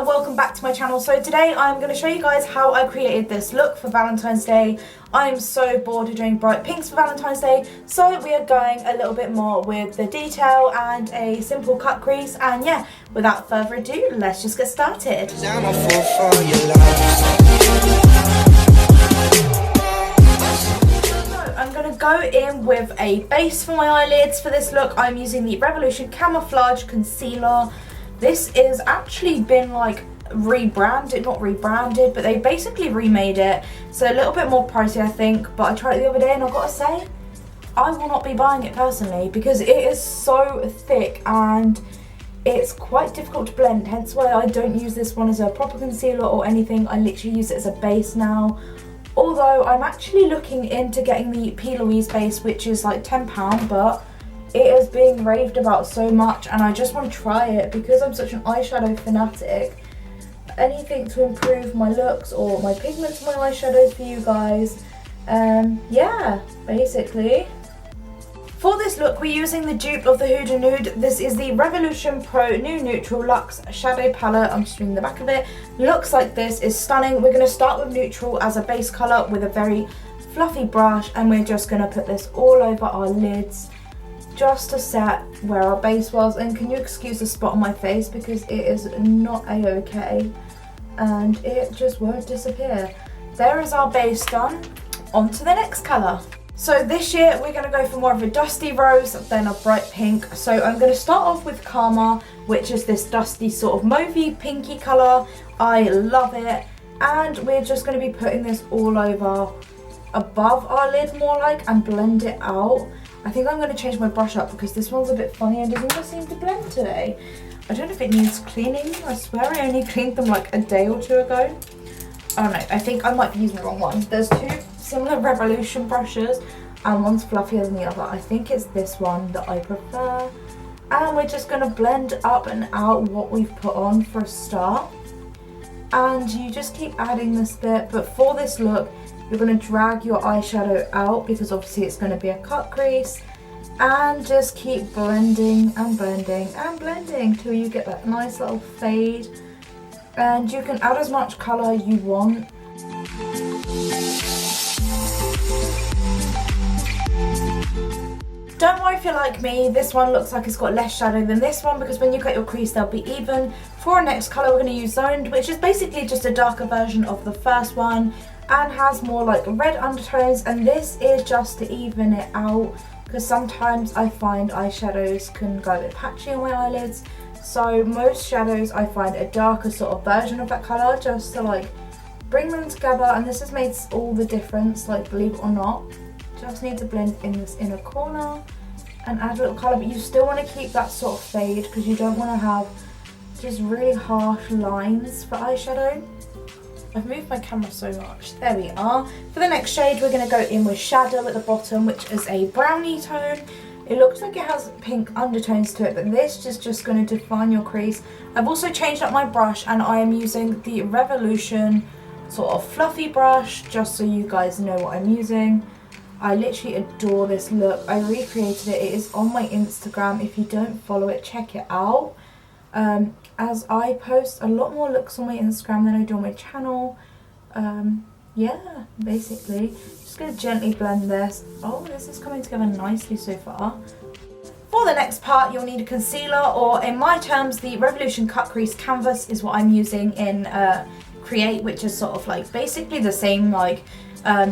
and welcome back to my channel. So today I'm going to show you guys how I created this look for Valentine's Day. I'm so bored of doing bright pinks for Valentine's Day, so we are going a little bit more with the detail and a simple cut crease. And yeah, without further ado, let's just get started. I'm going to go in with a base for my eyelids. For this look, I'm using the Revolution Camouflage Concealer. This is actually been like rebranded, not rebranded, but they basically remade it. So a little bit more pricey, I think, but I tried it the other day and I've got to say, I will not be buying it personally because it is so thick and it's quite difficult to blend, hence why I don't use this one as a proper concealer or anything. I literally use it as a base now. Although I'm actually looking into getting the P. Louise base, which is like £10, but it is being raved about so much and I just want to try it because I'm such an eyeshadow fanatic. Anything to improve my looks or my pigments, my eyeshadows for you guys. Yeah, basically. For this look, we're using the dupe of the Huda Nude. This is the Revolution Pro New Neutral Luxe Shadow Palette. I'm just reading the back of it. Looks like this, is stunning. We're going to start with neutral as a base colour with a very fluffy brush, and we're just going to put this all over our lids just to set where our base was. And can you excuse the spot on my face because it is not a-okay and it just won't disappear. There is our base done. On to the next colour. So this year we're going to go for more of a dusty rose than a bright pink. So I'm going to start off with Karma, which is this dusty sort of mauvey pinky colour. I love it. And we're just going to be putting this all over above our lid more like and blend it out. I think I'm going to change my brush up because this one's a bit funny and doesn't seem to blend today. I don't know if it needs cleaning. I swear I only cleaned them like a day or two ago. Oh no, I think I might be using the wrong one. There's two similar Revolution brushes and one's fluffier than the other. I think it's this one that I prefer. And we're just going to blend up and out what we've put on for a start. And you just keep adding this bit, but for this look, you're going to drag your eyeshadow out because obviously it's going to be a cut crease, and just keep blending and blending and blending till you get that nice little fade. And you can add as much colour you want. Don't worry if you're like me, this one looks like it's got less shadow than this one because when you cut your crease they'll be even. For our next colour we're going to use Zoned, which is basically just a darker version of the first one and has more like red undertones, and this is just to even it out because sometimes I find eyeshadows can go a bit patchy on my eyelids. So most shadows I find a darker sort of version of that colour just to like bring them together, and this has made all the difference, like believe it or not. Just need to blend in this inner corner and add a little colour, but you still want to keep that sort of fade because you don't want to have just really harsh lines for eyeshadow. I've moved my camera so much. There we are. For the next shade we're going to go in with Shadow at the bottom, which is a brownie tone. It looks like it has pink undertones to it, but this is just going to define your crease. I've also changed up my brush and I am using the Revolution sort of fluffy brush just so you guys know what I'm using. I literally adore this look. I recreated it. It is on my Instagram. If you don't follow it, check it out. As I post a lot more looks on my Instagram than I do on my channel. Yeah, basically. Just going to gently blend this. Oh, this is coming together nicely so far. For the next part, you'll need a concealer, or in my terms, the Revolution Cut Crease Canvas is what I'm using in Create, which is sort of like basically the same like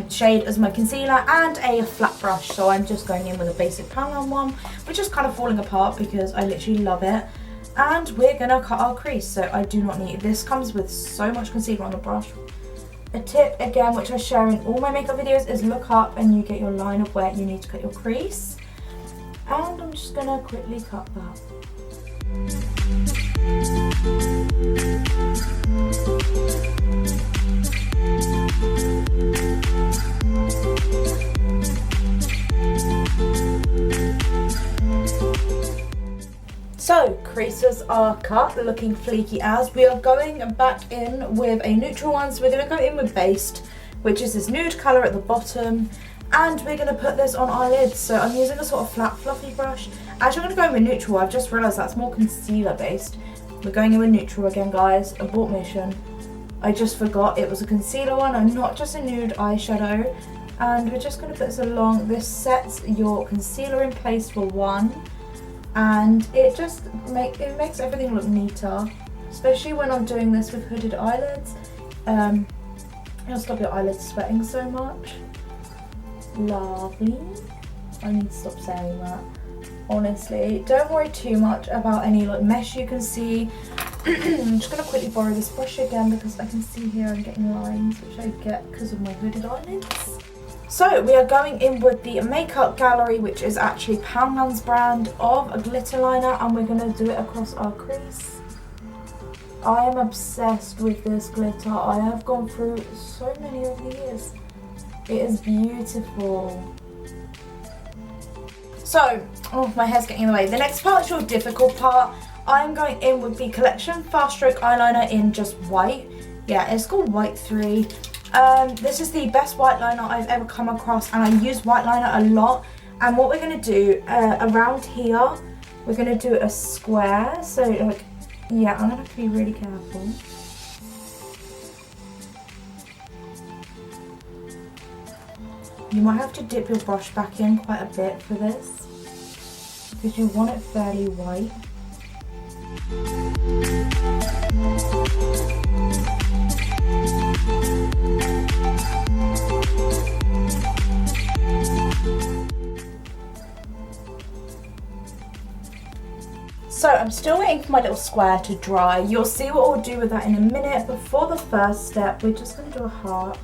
shade as my concealer, and a flat brush. So I'm just going in with a basic Poundland one, which is kind of falling apart because I literally love it. And we're going to cut our crease, so I do not need, this comes with so much concealer on the brush. A tip again, which I share in all my makeup videos, is look up and you get your line of where you need to cut your crease. And I'm just going to quickly cut that. So, creases are cut, looking fleeky as. We are going back in with a neutral one, so we're going to go in with Based, which is this nude colour at the bottom, and we're going to put this on our lids. So I'm using a sort of flat fluffy brush. Actually I'm going to go in with neutral. I've just realised that's more concealer based. We're going in with neutral again, guys. Abort mission. I just forgot it was a concealer one and not just a nude eyeshadow. And we're just going to put this along. This sets your concealer in place for one. And it just makes everything look neater. Especially when I'm doing this with hooded eyelids. It'll stop your eyelids sweating so much. Lovely. I need to stop saying that. Honestly, don't worry too much about any like mesh you can see. I'm just going to quickly borrow this brush again because I can see here I'm getting lines, which I get because of my hooded eyelids. So we are going in with the Makeup Gallery, which is actually Poundland's brand of a glitter liner, and we're going to do it across our crease. I am obsessed with this glitter. I have gone through so many of these. It is beautiful. So, oh, my hair's getting in the way. The next part is your difficult part. I'm going in with the Collection Fast Stroke Eyeliner in just white. Yeah, it's called White 3. This is the best white liner I've ever come across, and I use white liner a lot. And what we're going to do, around here, we're going to do a square. So, like, yeah, I'm going to have to be really careful. You might have to dip your brush back in quite a bit for this, because you want it fairly white. So I'm still waiting for my little square to dry. You'll see what we'll do with that in a minute. Before the first step, we're just going to do a heart.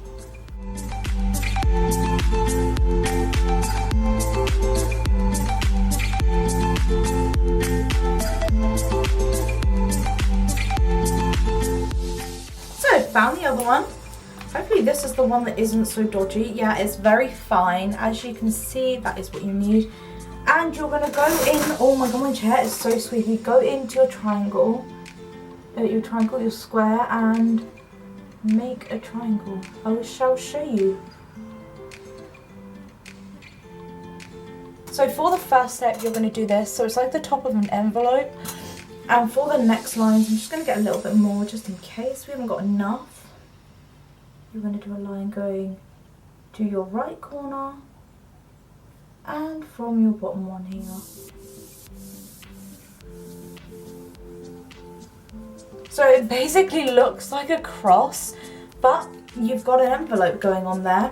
So found the other one. Hopefully this is the one that isn't so dodgy. Yeah, it's very fine. As you can see, that is what you need. And you're going to go in, oh my god, my chair is so squeaky. Go into your triangle, your square, and make a triangle. I shall show you. So for the first step, you're going to do this. So it's like the top of an envelope. And for the next lines, I'm just going to get a little bit more just in case we haven't got enough. You're going to do a line going to your right corner. And from your bottom one here. So it basically looks like a cross, but you've got an envelope going on there.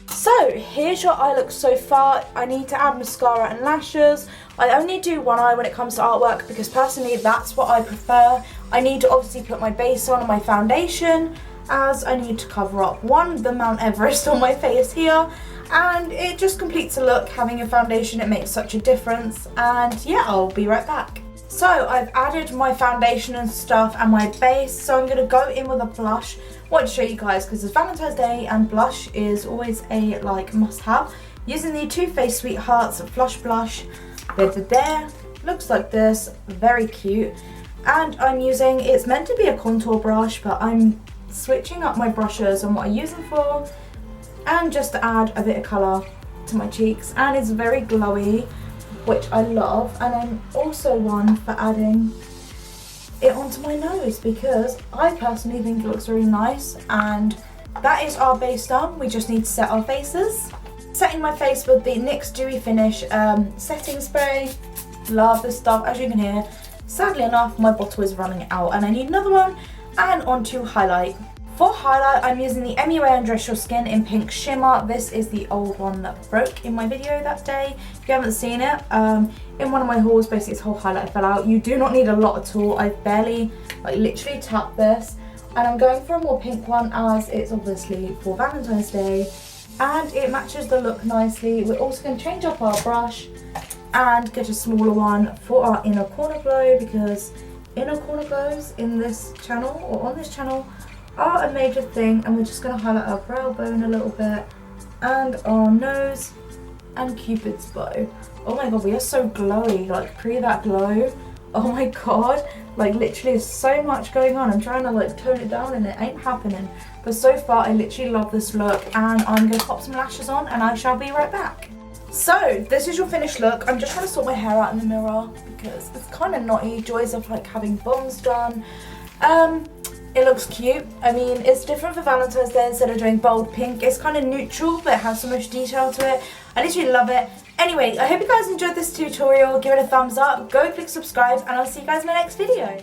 So here's your eye look so far. I need to add mascara and lashes. I only do one eye when it comes to artwork because personally that's what I prefer. I need to obviously put my base on and my foundation, as I need to cover up the Mount Everest on my face here. And it just completes a look. Having a foundation, it makes such a difference. And yeah, I'll be right back. So I've added my foundation and stuff and my base. So I'm going to go in with a blush. I want to show you guys because it's Valentine's Day and blush is always a must have. Using the Too Faced Sweethearts Flush Blush. There. Looks like this. Very cute. And I'm using, it's meant to be a contour brush, but I'm switching up my brushes and what I use them for. And just to add a bit of colour to my cheeks, and it's very glowy, which I love. And I'm also one for adding it onto my nose because I personally think it looks really nice. And that is our base done. We just need to set our faces. Setting my face with the NYX Dewy Finish setting spray. Love this stuff. As you can hear, sadly enough, my bottle is running out and I need another one. And onto highlight. For highlight, I'm using the MUA Undress Your Skin in Pink Shimmer. This is the old one that broke in my video that day. If you haven't seen it, in one of my hauls, basically this whole highlight fell out. You do not need a lot at all. I've barely, literally tapped this. And I'm going for a more pink one as it's obviously for Valentine's Day. And it matches the look nicely. We're also going to change up our brush and get a smaller one for our inner corner glow, because inner corner glows in this channel or on this channel are a major thing. And we're just going to highlight our brow bone a little bit and our nose and Cupid's bow. Oh my god, we are so glowy, pre that glow. Oh my god, literally there's so much going on. I'm trying to tone it down and it ain't happening. But so far I literally love this look, and I'm going to pop some lashes on and I shall be right back. So this is your finished look. I'm just trying to sort my hair out in the mirror because it's kind of naughty. Joys of like having bums done. It looks cute. I mean, it's different for Valentine's Day. Instead of doing bold pink, it's kind of neutral, but it has so much detail to it. I literally love it. Anyway, I hope you guys enjoyed this tutorial. Give it a thumbs up, go click subscribe, and I'll see you guys in my next video.